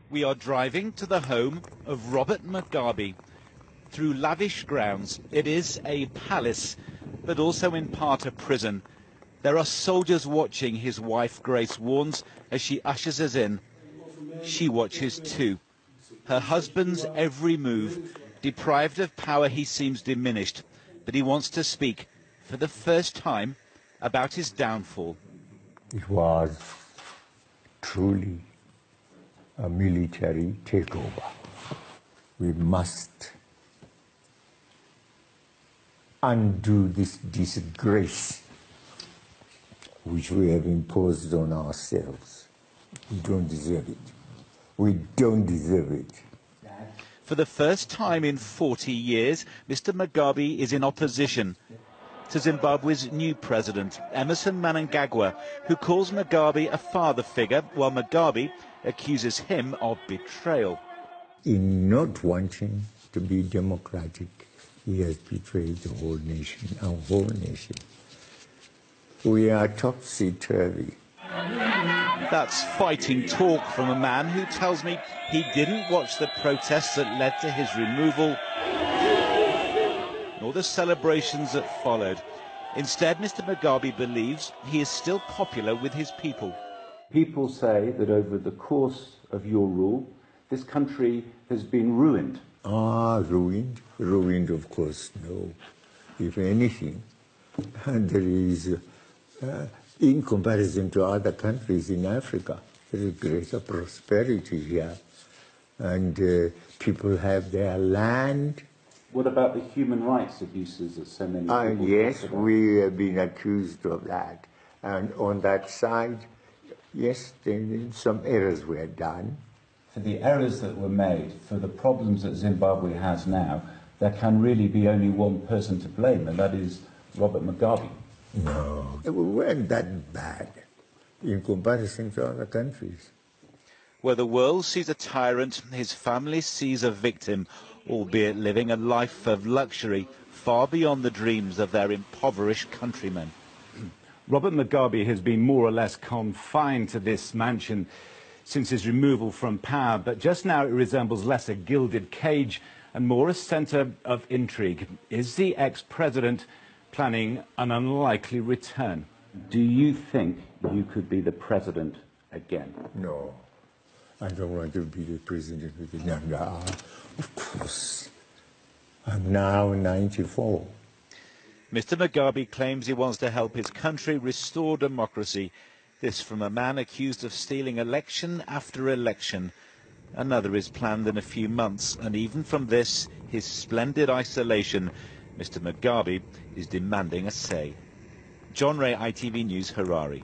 We are driving to the home of Robert Mugabe. Through lavish grounds, it is a palace, but also in part a prison. There are soldiers watching, his wife Grace warns as she ushers us in. She watches too. Her husband's every move. Deprived of power, he seems diminished, but he wants to speak, for the first time, about his downfall. It was truly a military takeover. We must undo this disgrace which we have imposed on ourselves. We don't deserve it. We don't deserve it. For the first time in 40 years, Mr. Mugabe is in opposition to Zimbabwe's new president, Emerson Mnangagwa, who calls Mugabe a father figure, while Mugabe accuses him of betrayal. In not wanting to be democratic, he has betrayed the whole nation, our whole nation. We are topsy-turvy. That's fighting talk from a man who tells me he didn't watch the protests that led to his removal, nor the celebrations that followed. Instead, Mr. Mugabe believes he is still popular with his people. People say that over the course of your rule, this country has been ruined. Ruined? Ruined, of course, no. If anything, there is, in comparison to other countries in Africa, there is greater prosperity here. And people have their land. What about the human rights abuses that so many people Yes, talk about? we have been accused of that. And on that side, yes, some errors were done. For the errors that were made, for the problems that Zimbabwe has now, there can really be only one person to blame, and that is Robert Mugabe. No, we weren't that bad in comparison to other countries. Where the world sees a tyrant, his family sees a victim, albeit living a life of luxury far beyond the dreams of their impoverished countrymen. Robert Mugabe has been more or less confined to this mansion since his removal from power, but just now it resembles less a gilded cage and more a centre of intrigue. Is the ex-president planning an unlikely return? Do you think you could be the president again? No, I don't want to be the president again. Of course. I'm now 94. Mr. Mugabe claims he wants to help his country restore democracy. This from a man accused of stealing election after election. Another is planned in a few months, and even from this, his splendid isolation, Mr. Mugabe is demanding a say. John Ray, ITV News, Harare.